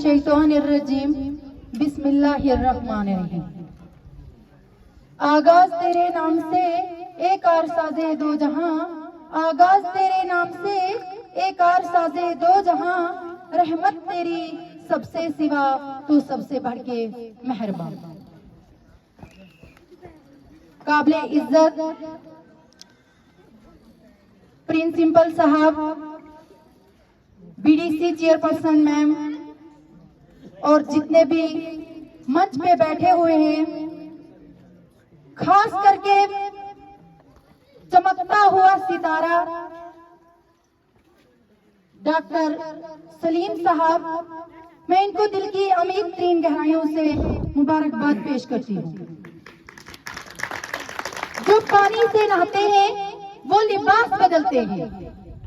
मिनश्शैतानिर्रजीम बिस्मिल्लाहिर्रहमानिर्रहीम। आगाज तेरे नाम से एक और साजे दो जहां, आगाज तेरे नाम से एक और साजे दो जहां, रहमत तेरी सबसे सिवा तू सबसे बढ़ के मेहरबान। काबिले इज्जत प्रिंसिपल साहब, बीडीसी चेयरपर्सन मैम और जितने भी मंच पे बैठे हुए हैं, खास करके चमकता हुआ सितारा डॉक्टर सलीम साहब, मैं इनको दिल की अमीर तरीन गहराइयों से मुबारकबाद पेश करती हूँ। जो पानी से नहाते हैं वो लिबास बदलते हैं,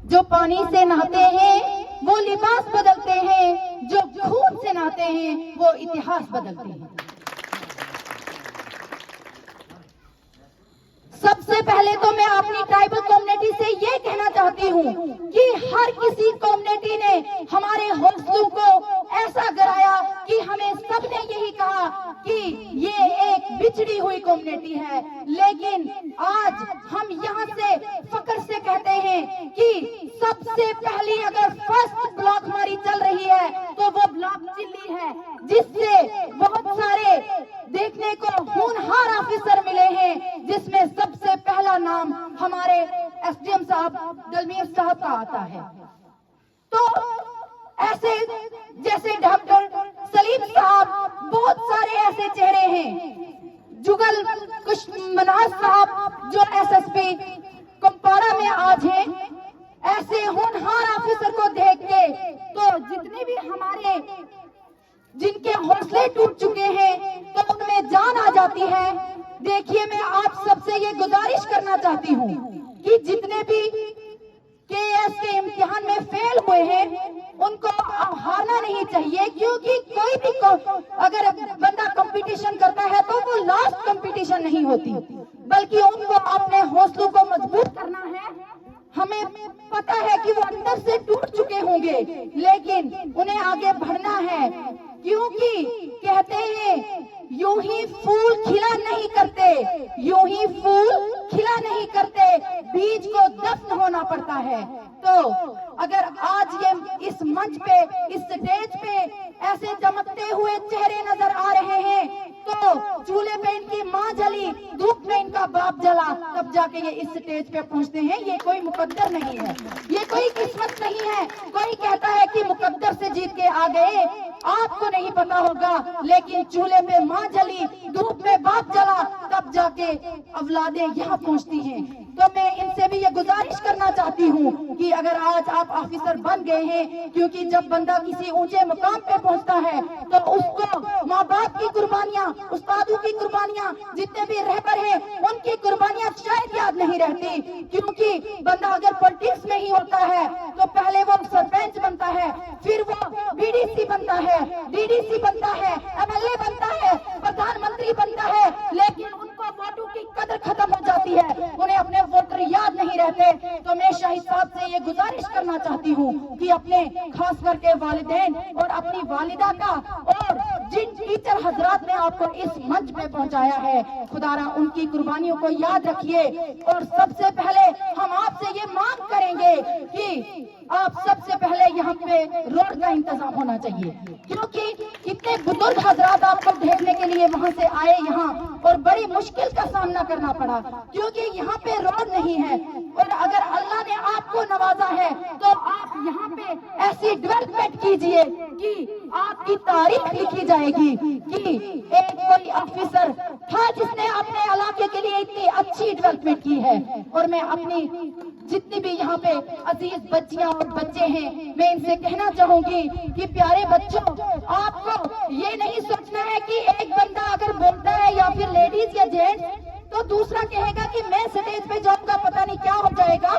जो पानी से नहाते हैं वो लिबास बदलते हैं, जो खून से नहाते हैं वो इतिहास बदलते हैं। सबसे पहले तो मैं अपनी ट्राइबल कम्युनिटी से ये कहना चाहती हूँ कि हर किसी कम्युनिटी ने हमारे हौसलों को ऐसा गिराया कि हमें सबने यही कहा कि ये एक बिछड़ी हुई कम्युनिटी है, लेकिन आज हम यहाँ से फख्र से कहते हैं कि सबसे पहली अगर फर्स्ट ब्लॉक हमारी चल रही है तो वो ब्लॉक चिल्ली है, जिससे बहुत सारे देखने को होनहार ऑफिसर मिले हैं, जिसमें सबसे पहला नाम हमारे एसडीएम साहब दलमीर साहब का आता है। तो ऐसे जैसे डॉक्टर सलीम साहब, बहुत सारे ऐसे चेहरे हैं, जुगल मनाज साहब जो एसएसपी कुपवाड़ा में आज हैं, ऐसे होनहार ऑफिसर को देख के तो जितने भी हमारे जिनके हौसले टूट चुके हैं तो उनमें जान आ जाती है। देखिए, मैं आप सबसे ये गुजारिश करना चाहती हूँ कि जितने भी केएस के इम्तिहान में फेल हुए हैं उनको हारना नहीं चाहिए, क्योंकि कोई भी अगर बंदा कंपटीशन करता है तो वो लास्ट कंपटीशन नहीं होती, बल्कि उनको अपने हौसलों को मजबूत करना है। हमें पता है कि वो अंदर से टूट चुके होंगे, लेकिन उन्हें आगे बढ़ना है, क्योंकि कहते हैं यूं ही फूल खिला नहीं करते, यूं ही फूल खिला नहीं करते, बीज को दफन होना पड़ता है। तो अगर आज ये इस मंच पे, इस स्टेज पे ऐसे चमकते हुए चेहरे नजर आ रहे हैं, तो चूल्हे पे इनकी माँ जली, धूप में इनका बाप जला, तब जाके ये इस स्टेज पे पहुंचते हैं। ये कोई मुकद्दर नहीं है, ये कोई किस्मत नहीं है। कोई कहता है कि मुकद्दर से जीत के आ गए, आपको नहीं पता होगा, लेकिन चूल्हे पे माँ जली, धूप में बाप जला, तब जाके औलादें यहाँ पहुंचती हैं। तो मैं इनसे भी ये गुजारिश करना चाहती हूँ कि अगर आज आप ऑफिसर बन गए हैं, क्योंकि जब बंदा किसी ऊंचे मुकाम पे पहुंचता है तो उसको माँ बाप की कुर्बानियां, उस्तादों की कुर्बानियां, जितने भी रहबर हैं उनकी कुर्बानियां शायद याद नहीं रहती, क्योंकि बंदा अगर पॉलिटिक्स में ही होता है तो पहले वो सरपंच बनता है, फिर वो बीडीसी बनता है, डीडीसी बनता है, एमएलए बनता है, प्रधानमंत्री बनता है, लेकिन उनको वोटों की कदर खत्म हो जाती है, उन्हें अपने वोटर याद नहीं रहते। तो मैं शाहिद साहब से ये गुजारिश करना चाहती हूँ कि अपने खास करके वालिदैन और अपनी वालिदा का और जिन टीचर हजरात ने आपको इस मंच पे पहुंचाया है, खुदारा उनकी कुर्बानियों को याद रखिए। और सबसे पहले हम आपसे ये मांग करेंगे कि आप सबसे पहले यहाँ पे रोड का इंतजाम होना चाहिए, क्योंकि कितने बुजुर्ग हजरात आपको देखने के लिए वहाँ से आए यहाँ, और बड़ी मुश्किल का सामना करना पड़ा, क्योंकि यहाँ पे रोड नहीं है। और अगर अल्लाह ने आपको नवाजा है तो आप यहाँ पे ऐसी डेवलपमेंट कीजिए कि आपकी तारीख लिखी जाएगी कि एक कोई ऑफिसर था जिसने अपने इलाके के लिए इतनी अच्छी डेवलपमेंट की है। और मैं अपनी जितनी भी यहाँ पे अजीज बच्चियां और बच्चे हैं, मैं इनसे कहना चाहूंगी कि प्यारे बच्चों, आपको ये नहीं सोचना है कि एक बंदा अगर बोलता है या फिर लेडीज या जेंट्स तो दूसरा कहेगा कि मैं स्टेज पे जाऊंगा पता नहीं क्या हो जाएगा।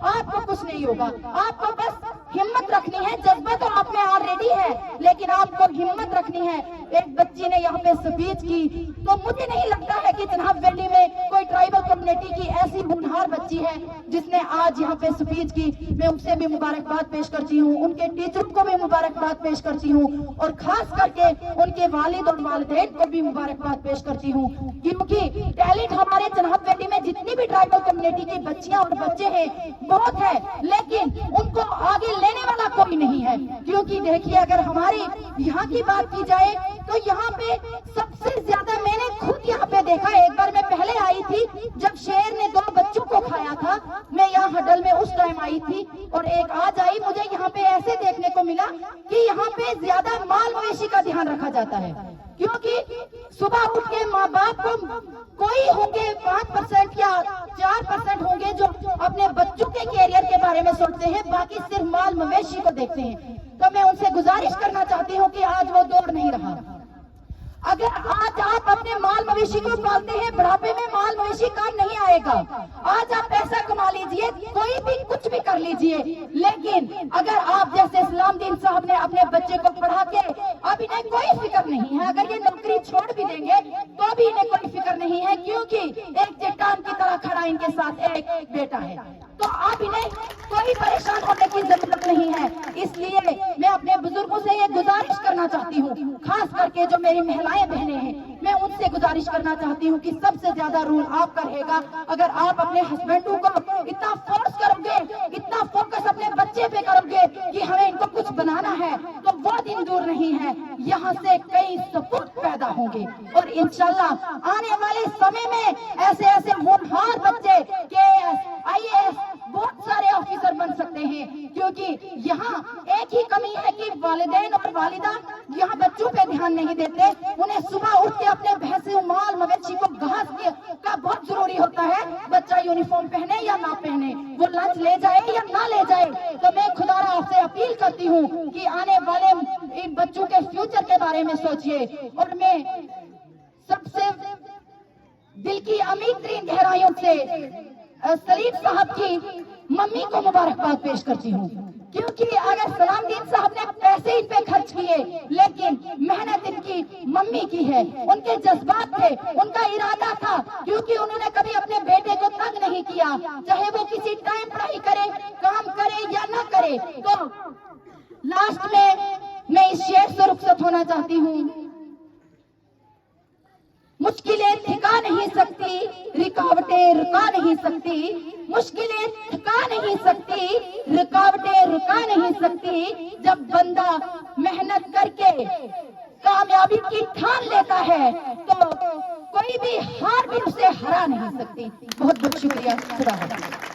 आपको कुछ नहीं होगा, आपको बस हिम्मत रखनी है। जज्बा तो आप में ऑलरेडी है, लेकिन आपको हिम्मत रखनी है। एक बच्ची ने यहाँ पे स्पीच की, तो मुझे नहीं लगता है कि जनाब वैली में कोई ट्राइबल کمیونٹی کی ایسی ہونہار بچی ہے جس نے آج یہاں پہ اسپیچ کی، میں ان سے بھی مبارکباد پیش کرتی ہوں، ان کے ٹیچر کو بھی مبارکباد پیش کرتی ہوں، اور خاص کر کے ان کے والد اور والدین کو بھی مبارکباد پیش کرتی ہوں، کیونکہ ٹیلنٹ ہمارے چناب ویلی میں جتنی بھی ٹرائبل کمیونٹی کی بچیاں اور بچے ہیں بہت ہے، لیکن ان کو آگے لینے والا کوئی نہیں ہے۔ کیونکہ دیکھیے اگر ہماری یہاں کی بات کی جائے تو یہاں پہ سب سے زیادہ میں نے خود یہاں پہ دیکھا، ایک بار میں پہلے آئی تھی جب شیر نے 2 بچوں کو کھایا تھا، میں یہاں ہڈل میں اس ٹائم آئی تھی، اور ایک آج آئی، مجھے یہاں پہ ایسے دیکھنے کو ملا کہ یہاں پہ زیادہ مال مویشی کا دھیان رکھا جاتا ہے، کیونکہ صبح اٹھ کے ماں باپ کو کوئی ہوں گے 5% یا 4% ہوں گے جو اپنے بچوں کے کیریئر کے بارے میں سوچتے ہیں، باقی صرف مال مویشی کو دیکھتے ہیں۔ تو میں ان سے گزارش کرنا چاہتی ہوں کہ آج وہ دور نہیں رہا۔ اگر آج آپ اپنے مال مویشی کو پالتے ہیں، بڑھاپے میں مال مویشی کام نہیں آئے گا۔ آج آپ پیسہ کما لیجئے، کوئی بھی کچھ بھی کر لیجئے، لیکن اگر آپ جیسے اسلام دین صاحب نے اپنے بچے کو پڑھا کے، اب انہیں کوئی فکر نہیں ہے، اگر یہ نوکری چھوڑ بھی دیں گے تو بھی انہیں کوئی فکر نہیں ہے، کیونکہ ایک چٹان کی طرح کھڑا ان کے ساتھ ایک بیٹا ہے، تو آپ انہیں کوئی پریشان ہونے کی ضرورت نہیں ہے۔ اس لیے میں اپنے بزرگوں سے یہ گزارش کرنا چاہتی ہوں، خاص کر کے جو میری مہلائیں بہنیں ہیں، میں ان سے گزارش کرنا چاہتی ہوں کہ سب سے زیادہ رول آپ کا رہے گا۔ اگر آپ اپنے ہسبینڈوں کو اتنا فورس کرو گے، اتنا فوکس اپنے بچے پہ کرو گے کہ ہمیں ان کو کچھ بنانا ہے، تو وہ دن دور نہیں ہے، یہاں سے کئی سپوت پیدا ہوں گے، اور انشاءاللہ آنے والے سمے میں ایسے ایسے ہونہار بچے IAS بہت سارے آفیسر بن سکتے ہیں، کیونکہ یہاں ایک ہی کمی ہے کہ والدین اور والدہ یہاں بچوں پہ دھیان نہیں دیتے، انہیں صبح اٹھ کے اپنے بھینسوں مال مویشی کو گھاس کا بہت ضروری ہوتا ہے، بچہ یونیفارم پہنے یا نہ پہنے، وہ لنچ لے جائے یا نہ لے جائے، تو میں خدا را آپ سے اپیل کرتی ہوں کہ آنے والے ان بچوں کے فیوچر کے بارے میں سوچئے، اور میں سب سے دل کی عمیق ترین گہرائیوں سے سلیم صاحب کی ممی کو مبارکباد پیش کرتی ہوں، کیونکہ اگر سلام دین صاحب نے پیسے ان پہ خرچ کیے، لیکن محنت ان کی ممی کی ہے، ان کے جذبات تھے، ان کا ارادہ تھا، کیونکہ انہوں نے کبھی اپنے بیٹے کو تنگ نہیں کیا، چاہے وہ کسی ٹائم پڑھائی کرے، کام کرے یا نہ کرے۔ تو لاسٹ میں اس شعر سے رخصت ہونا چاہتی ہوں، مشکلیں تھکا نہیں سکتی، رکاوٹیں رکا نہیں سکتی، مشکلیں تھکا نہیں سکتی، رکاوٹیں رکا نہیں سکتی، جب بندہ محنت کر کے کامیابی کی ٹھان لیتا ہے تو کوئی بھی ہار بھی اسے ہرا نہیں سکتی۔ بہت بہت شکریہ، خدا حافظ۔